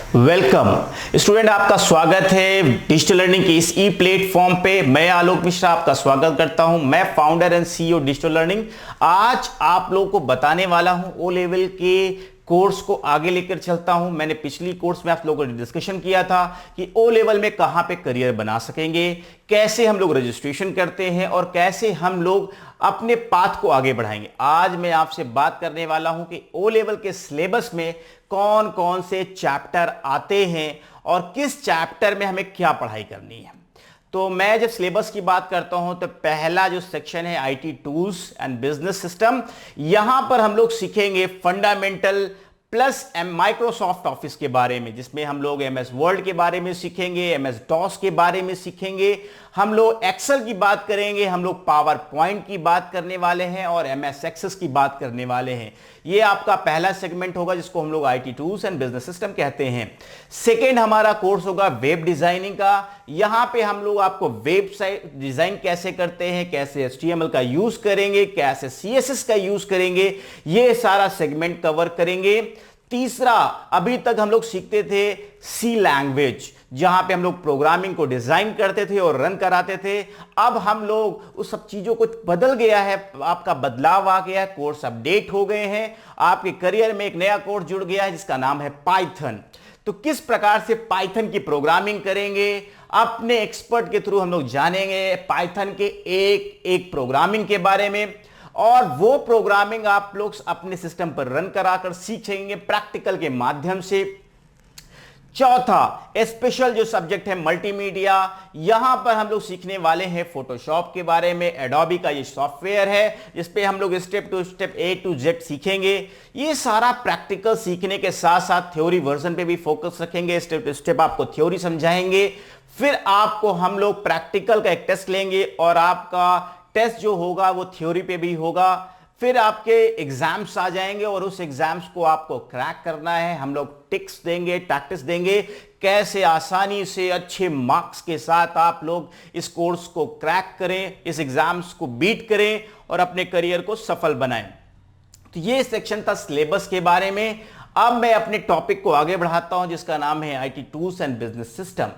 Welcome student, आपका स्वागत है डिजिटल लर्निंग के इस ई प्लेटफॉर्म पे। मैं आलोक मिश्रा आपका स्वागत करता हूं। मैं founder and CEO digital learning. आज आप लोगों को बताने वाला हूं ओ लेवल के कोर्स को आगे लेकर चलता हूं। मैंने पिछली कोर्स में आप लोगों को डिस्कशन किया था कि ओ लेवल में कहां पे करियर बना सकेंगे, कैसे हम लोग रजिस्ट्रेशन करते हैं और कैसे हम लोग अपने पाथ को आगे बढ़ाएंगे। आज मैं आपसे बात करने वाला हूं कि ओ लेवल के सिलेबस में कौन कौन से चैप्टर आते हैं और किस चैप्टर में हमें क्या पढ़ाई करनी है। तो मैं जब सिलेबस की बात करता हूं तो पहला जो सेक्शन है IT tools and business system, यहां पर हम लोग सीखेंगे फंडामेंटल प्लस माइक्रोसॉफ्ट ऑफिस के बारे में, जिसमें हम लोग एमएस वर्ड के बारे में सीखेंगे, एमएस डॉस के बारे में सीखेंगे, हम लोग एक्सेल की बात करेंगे, हम लोग पावर पॉइंट की बात करने वाले हैं और एमएस एक्सेस की बात करने वाले हैं। ये आपका पहला सेगमेंट होगा जिसको हम लोग IT tools and business system कहते हैं। सेकेंड हमारा कोर्स होगा वेब डिजाइनिंग का। यहां पे हम लोग आपको वेबसाइट डिजाइन कैसे करते हैं, कैसे एचटीएमएल का यूज करेंगे, कैसे सीएसएस का यूज करेंगे, ये सारा सेगमेंट कवर करेंगे। तीसरा, अभी तक हम लोग सीखते थे सी लैंग्वेज, जहां पे हम लोग प्रोग्रामिंग को डिजाइन करते थे और रन कराते थे। अब हम लोग उस सब चीजों को बदल गया है, आपका बदलाव आ गया है, कोर्स अपडेट हो गए हैं, आपके करियर में एक नया कोर्स जुड़ गया है जिसका नाम है पाइथन। तो किस प्रकार से पाइथन की प्रोग्रामिंग करेंगे, अपने एक्सपर्ट के थ्रू हम लोग जानेंगे पाइथन के एक एक प्रोग्रामिंग के बारे में, और वो प्रोग्रामिंग आप लोग अपने सिस्टम पर रन कराकर सीखेंगे प्रैक्टिकल के माध्यम से। चौथा स्पेशल जो सब्जेक्ट है मल्टीमीडिया, यहां पर हम लोग सीखने वाले हैं फोटोशॉप के बारे में। एडोबी का ये सॉफ्टवेयर है जिस पे हम लोग step to step A to Z सीखेंगे। ये सारा प्रैक्टिकल सीखने के साथ साथ थ्योरी वर्जन पे भी फोकस रखेंगे, स्टेप टू स्टेप आपको थ्योरी समझाएंगे। फिर आपको हम लोग प्रैक्टिकल का एक टेस्ट लेंगे और आपका टेस्ट जो होगा वो थ्योरी पे भी होगा। फिर आपके एग्जाम्स आ जाएंगे और उस एग्जाम्स को आपको क्रैक करना है। हम लोग टिक्स देंगे, टैक्टिक्स देंगे, कैसे आसानी से अच्छे मार्क्स के साथ आप लोग इस कोर्स को क्रैक करें, इस एग्जाम्स को बीट करें और अपने करियर को सफल बनाएं। तो ये सेक्शन था सिलेबस के बारे में। अब मैं अपने टॉपिक को आगे बढ़ाता हूं जिसका नाम है IT tools and business system.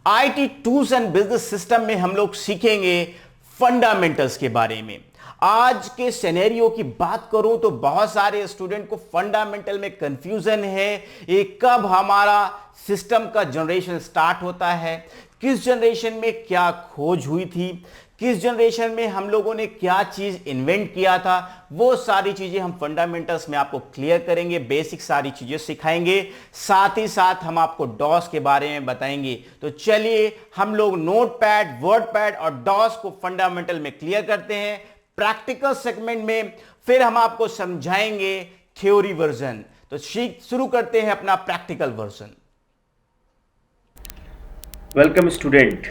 IT tools and business system में हम लोग सीखेंगे फंडामेंटल्स के बारे में। आज के सिनेरियो की बात करूं तो बहुत सारे स्टूडेंट को फंडामेंटल में कंफ्यूजन है, ये कब हमारा सिस्टम का जनरेशन स्टार्ट होता है, किस जनरेशन में क्या खोज हुई थी, किस जनरेशन में हम लोगों ने क्या चीज इन्वेंट किया था, वो सारी चीजें हम फंडामेंटल्स में आपको क्लियर करेंगे, बेसिक सारी चीजें सिखाएंगे। साथ ही साथ हम आपको डॉस के बारे में बताएंगे। तो चलिए हम लोग नोटपैड, वर्डपैड और डॉस को फंडामेंटल में क्लियर करते हैं। प्रैक्टिकल सेगमेंट में फिर हम आपको समझाएंगे थ्योरी वर्जन। तो शुरू करते हैं अपना प्रैक्टिकल वर्जन। वेलकम स्टूडेंट,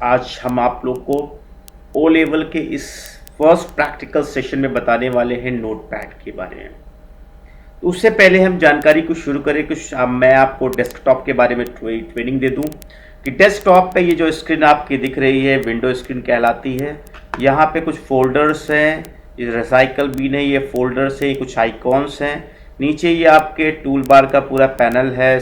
आज हम आप लोग को ओ लेवल के इस फर्स्ट प्रैक्टिकल सेशन में बताने वाले हैं नोटपैड के बारे में। तो उससे पहले हम जानकारी को शुरू करें, कुछ मैं आपको डेस्कटॉप के बारे में ट्रेनिंग दे दूं कि डेस्कटॉप पे ये जो स्क्रीन आपकी दिख रही है विंडो स्क्रीन कहलाती है। यहाँ पे कुछ फोल्डर्स हैं, ये रिसाइकल बिन है, ये फोल्डर्स है, कुछ आइकॉन्स हैं। नीचे ये आपके टूल बार का पूरा पैनल है,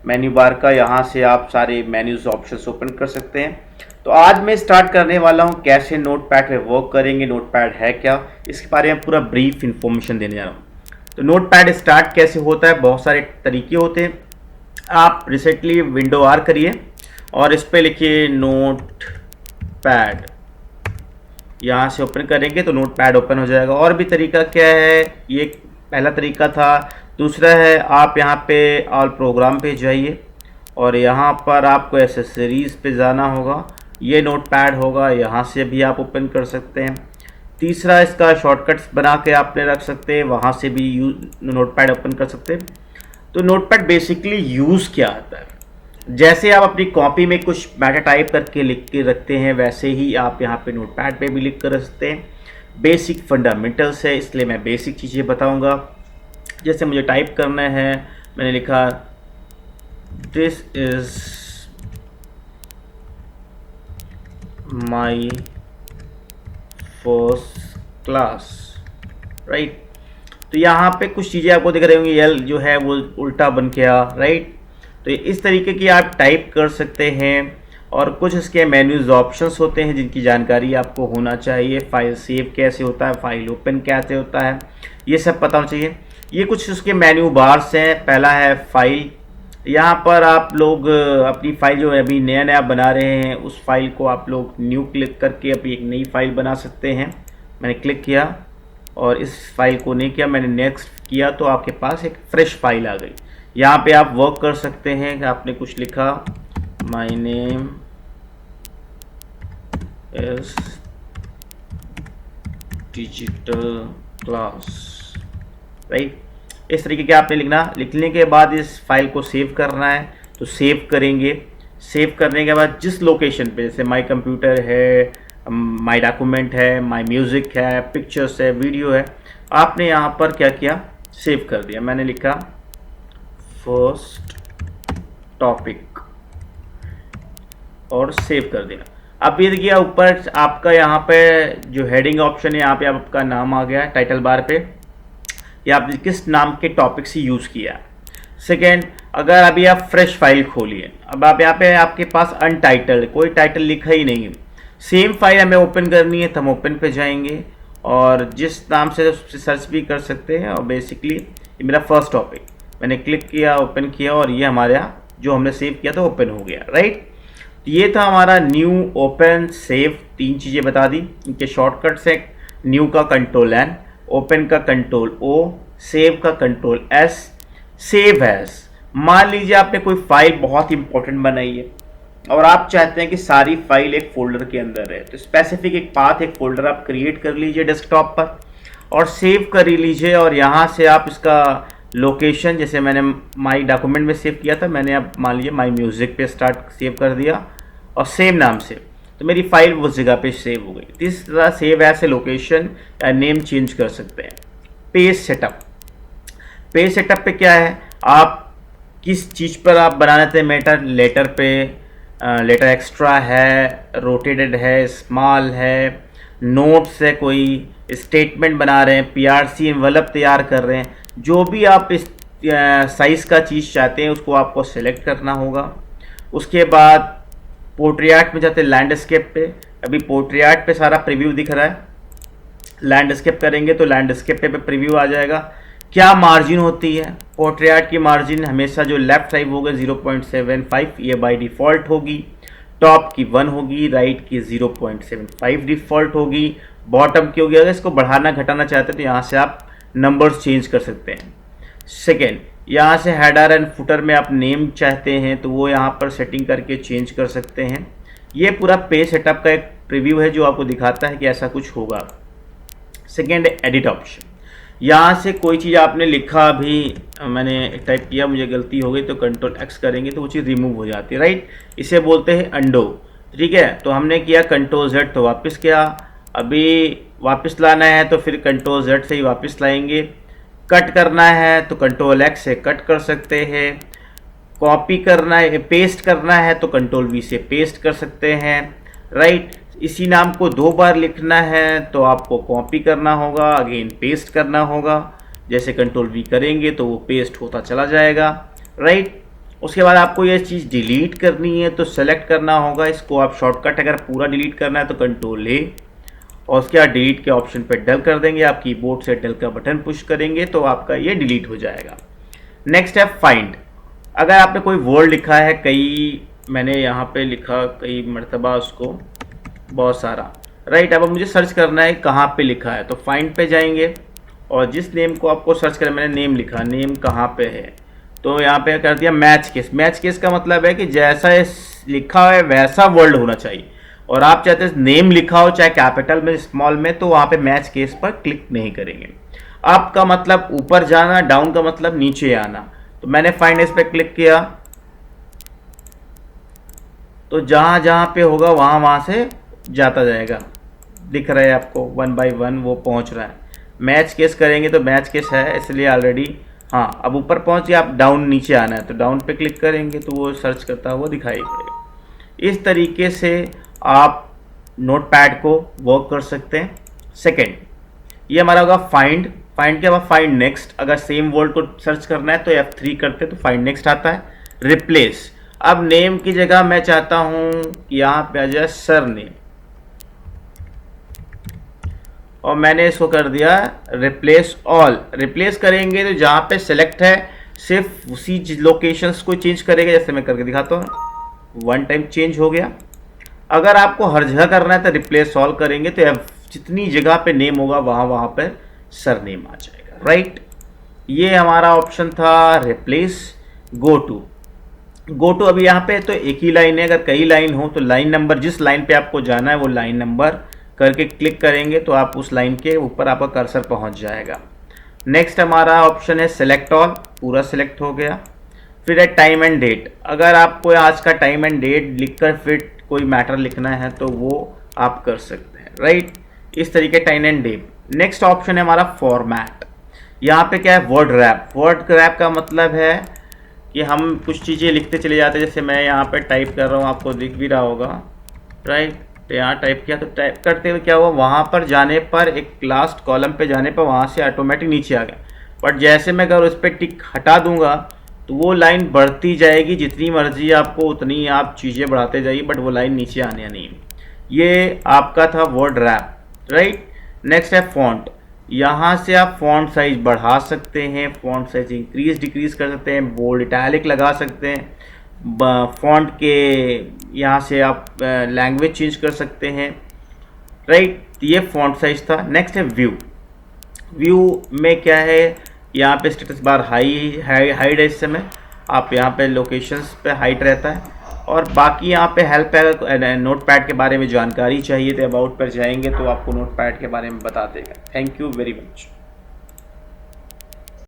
मेन्यू बार का, यहाँ से आप सारे मेन्यूज ऑप्शंस ओपन कर सकते हैं। तो आज मैं स्टार्ट करने वाला हूँ कैसे नोटपैड पे वर्क करेंगे, नोटपैड है क्या, इसके बारे में पूरा ब्रीफ इंफॉर्मेशन देने जा रहा हूँ। तो नोटपैड स्टार्ट कैसे होता है, बहुत सारे तरीके होते हैं। आप रिसेंटली विंडो आर करिए और इस पर लिखिए नोटपैड, यहाँ से ओपन करेंगे तो नोटपैड ओपन हो जाएगा। और भी तरीका क्या है, ये पहला तरीका था। दूसरा है आप यहाँ पे ऑल प्रोग्राम पे जाइए और यहाँ पर आपको एसेसरीज पे जाना होगा, ये नोटपैड होगा, यहाँ से भी आप ओपन कर सकते हैं। तीसरा, इसका शॉर्टकट्स बना के आपने रख सकते हैं, वहाँ से भी नोटपैड ओपन कर सकते हैं। तो नोटपैड बेसिकली यूज़ क्या आता है, जैसे आप अपनी कॉपी में कुछ मैटर टाइप करके लिख के रखते हैं वैसे ही आप यहाँ पे नोटपैड पे भी लिख कर रख सकते हैं। बेसिक फंडामेंटल्स है, इसलिए मैं बेसिक चीज़ें बताऊंगा। जैसे मुझे टाइप करना है, मैंने लिखा this is my first class, right. तो यहाँ पे कुछ चीज़ें आपको दिख रही होंगी, एल जो है वो उल्टा बन गया, राइट। तो इस तरीके की आप टाइप कर सकते हैं। और कुछ इसके मेन्यूज ऑप्शंस होते हैं जिनकी जानकारी आपको होना चाहिए। फाइल सेव कैसे होता है, फाइल ओपन कैसे होता है, ये सब पता होना चाहिए। ये कुछ उसके मेन्यू बार्स हैं। पहला है फाइल। यहाँ पर आप लोग अपनी फाइल जो अभी नया बना रहे हैं उस फाइल को आप लोग न्यू क्लिक करके अभी एक नई फाइल बना सकते हैं। मैंने क्लिक किया और इस फाइल को नहीं किया, मैंने नेक्स्ट किया तो आपके पास एक फ्रेश फाइल आ गई। यहाँ पे आप वर्क कर सकते हैं कि आपने कुछ लिखा, my name is digital class, right. इस तरीके के आपने लिखने के बाद इस फाइल को सेव करना है तो सेव करेंगे। सेव करने के बाद जिस लोकेशन पे, जैसे माय कंप्यूटर है, माय डॉक्यूमेंट है, माय म्यूज़िक है, पिक्चर्स है, वीडियो है, आपने यहाँ पर क्या किया, सेव कर दिया। मैंने लिखा फर्स्ट टॉपिक और सेव कर दिया। अब ये देखिए ऊपर आपका यहाँ पे जो हेडिंग ऑप्शन है, यहाँ पे आपका नाम आ गया टाइटल बार पे, या आपने किस नाम के टॉपिक से यूज़ किया। सेकेंड, अगर अभी आप फ्रेश फाइल खोलिए, अब आप यहाँ पे आपके पास अनटाइटल्ड, कोई टाइटल लिखा ही नहीं है, सेम फाइल हमें ओपन करनी है तो हम ओपन पे जाएंगे और जिस नाम से सर्च भी कर सकते हैं। और बेसिकली ये मेरा फर्स्ट टॉपिक, मैंने क्लिक किया, ओपन किया और ये हमारा जो हमने सेव किया था ओपन हो गया, राइट। ये था हमारा न्यू, ओपन, सेव, तीन चीज़ें बता दी। इनके शॉर्टकट्स है, न्यू का कंट्रोल N, ओपन का कंट्रोल O, सेव का कंट्रोल S। सेव एज, मान लीजिए आपने कोई फाइल बहुत इंपॉर्टेंट बनाई है और आप चाहते हैं कि सारी फाइल एक फोल्डर के अंदर है, तो स्पेसिफिक एक पाथ, एक फोल्डर आप क्रिएट कर लीजिए डेस्कटॉप पर और सेव कर लीजिए। और यहाँ से आप इसका लोकेशन, जैसे मैंने माई डॉक्यूमेंट में सेव किया था, मैंने अब मान लीजिए माई म्यूज़िक पे स्टार्ट सेव कर दिया और सेम नाम से, तो मेरी फाइल उस जगह पे सेव हो गई। इस तरह सेव एज से लोकेशन या नेम चेंज कर सकते हैं। पेज सेटअप, पेज सेटअप पे क्या है, आप किस चीज़ पर आप बनाना चाहते हैं मैटर, लेटर पे, लेटर एक्स्ट्रा है, रोटेटेड है, स्मॉल है, नोट्स है, कोई स्टेटमेंट बना रहे हैं, पीआरसी एनवलप तैयार कर रहे हैं, जो भी आप इस साइज़ का चीज़ चाहते हैं उसको आपको सेलेक्ट करना होगा। उसके बाद पोर्ट्रेट में जाते हैं लैंडस्केप पे, अभी पोर्ट्रेट पे सारा प्रीव्यू दिख रहा है, लैंडस्केप करेंगे तो लैंडस्केप पे प्रीव्यू आ जाएगा। क्या मार्जिन होती है, पोर्ट्रेट की मार्जिन हमेशा जो लेफ्ट साइड होगा 0.75, ये बाय डिफ़ॉल्ट होगी। टॉप की 1 होगी, राइट की 0.75 डिफ़ॉल्ट होगी, बॉटम की होगी। अगर इसको बढ़ाना घटाना चाहते हैं तो यहाँ से आप नंबर्स चेंज कर सकते हैं। सेकेंड, यहाँ से हेडर एंड फुटर में आप नेम चाहते हैं तो वो यहाँ पर सेटिंग करके चेंज कर सकते हैं। ये पूरा पेज सेटअप का एक प्रीव्यू है जो आपको दिखाता है कि ऐसा कुछ होगा। सेकेंड, एडिट ऑप्शन, यहाँ से कोई चीज़ आपने लिखा, अभी मैंने टाइप किया, मुझे गलती हो गई तो कंट्रोल X करेंगे तो वो चीज़ रिमूव हो जाती है, राइट। इसे बोलते हैं अंडो, ठीक है। तो हमने किया कंट्रोल Z तो वापस किया, अभी वापस लाना है तो फिर कंट्रोल Z से ही वापस लाएंगे। कट करना है तो कंट्रोल X से कट कर सकते हैं। कॉपी करना है, पेस्ट करना है तो कंट्रोल V से पेस्ट कर सकते हैं, राइट। इसी नाम को 2 बार लिखना है तो आपको कॉपी करना होगा, अगेन पेस्ट करना होगा। जैसे कंट्रोल V करेंगे तो वो पेस्ट होता चला जाएगा, राइट। उसके बाद आपको ये चीज़ डिलीट करनी है तो सेलेक्ट करना होगा, इसको आप शॉर्टकट अगर पूरा डिलीट करना है तो कंट्रोल A और उसके बाद डिलीट के ऑप्शन पर डल कर देंगे। आप कीबोर्ड से डल का बटन पुश करेंगे तो आपका ये डिलीट हो जाएगा। नेक्स्ट है फाइंड, अगर आपने कोई वर्ड लिखा है, कई मैंने यहाँ पे लिखा कई मरतबा उसको, बहुत सारा, राइट। अब मुझे सर्च करना है कहाँ पे लिखा है तो फाइंड पे जाएंगे और जिस नेम को आपको सर्च करें, मैंने नेम लिखा, नेम कहाँ पे है तो यहाँ पे कर दिया मैच केस। मैच केस का मतलब है कि जैसा लिखा है वैसा वर्ड होना चाहिए और आप चाहते हैं नेम लिखा हो चाहे कैपिटल में स्मॉल में तो वहाँ पे मैच केस पर क्लिक नहीं करेंगे। अप का मतलब ऊपर जाना, डाउन का मतलब नीचे आना। तो मैंने फाइंड इस पर क्लिक किया तो जहाँ जहाँ पे होगा वहाँ से जाता जाएगा, दिख रहा है आपको 1 by 1 वो पहुँच रहा है। मैच केस करेंगे तो मैच केस है इसलिए ऑलरेडी, हाँ अब ऊपर पहुँच गया, आप डाउन नीचे आना है तो डाउन पे क्लिक करेंगे तो वो सर्च करता हुआ दिखाई पड़ेगा। इस तरीके से आप नोटपैड को वर्क कर सकते हैं। सेकेंड, ये हमारा होगा फाइंड। फाइंड के बाद फाइंड नेक्स्ट, अगर सेम वर्ड को सर्च करना है तो F3 करते हैं तो फाइंड नेक्स्ट आता है। रिप्लेस, अब नेम की जगह मैं चाहता हूं कि यहां पे आ जाए सर नेम, और मैंने इसको कर दिया रिप्लेस ऑल। रिप्लेस करेंगे तो जहां पे सेलेक्ट है सिर्फ उसी लोकेशंस को चेंज करेगा, जैसे मैं करके दिखाता हूँ, वन टाइम चेंज हो गया। अगर आपको हर जगह करना है तो रिप्लेस ऑल करेंगे तो जितनी जगह पे नेम होगा वहां पे सर नेम आ जाएगा, राइट। ये हमारा ऑप्शन था रिप्लेस। गो टू अभी यहाँ पे तो एक ही लाइन है, अगर कई लाइन हो तो लाइन नंबर, जिस लाइन पे आपको जाना है वो लाइन नंबर करके क्लिक करेंगे तो आप उस लाइन के ऊपर आपका कर्सर पहुंच जाएगा। नेक्स्ट हमारा ऑप्शन है सेलेक्ट ऑल, पूरा सेलेक्ट हो गया। फिर है टाइम एंड डेट, अगर आपको आज का टाइम एंड डेट लिखकर फिर कोई मैटर लिखना है तो वो आप कर सकते हैं, राइट। इस तरीके time and date. Next option है हमारा फॉर्मेट, यहाँ पे क्या है वर्ड रैप। वर्ड रैप का मतलब है कि हम कुछ चीज़ें लिखते चले जाते हैं, जैसे मैं यहाँ पे टाइप कर रहा हूँ, आपको दिख भी रहा होगा, राइट। तो यहाँ टाइप किया तो टाइप करते हुए क्या हुआ, वहाँ पर जाने पर एक लास्ट कॉलम पे जाने पर वहाँ से ऑटोमेटिक नीचे आ गया। बट जैसे मैं अगर उस पर टिक हटा दूंगा तो वो लाइन बढ़ती जाएगी, जितनी मर्जी आपको उतनी आप चीज़ें बढ़ाते जाइए, बट वो लाइन नीचे आने नहीं। ये आपका था वर्ड रैप, राइट। नेक्स्ट है फॉन्ट, यहाँ से आप फॉन्ट साइज बढ़ा सकते हैं, फॉन्ट साइज इंक्रीज डिक्रीज कर सकते हैं, बोल्ड इटैलिक लगा सकते हैं, फॉन्ट के यहाँ से आप लैंग्वेज चेंज कर सकते हैं, राइट। ये फॉन्ट साइज था। नेक्स्ट है व्यू में क्या है, यहाँ पे स्टेटस बार हाइड है, इस समय आप यहाँ पे लोकेशंस पे हाइड रहता है, और बाकी यहाँ पे हेल्प है। नोटपैड के बारे में जानकारी चाहिए तो अबाउट पर जाएंगे तो आपको नोटपैड के बारे में बता देगा। Thank you very much.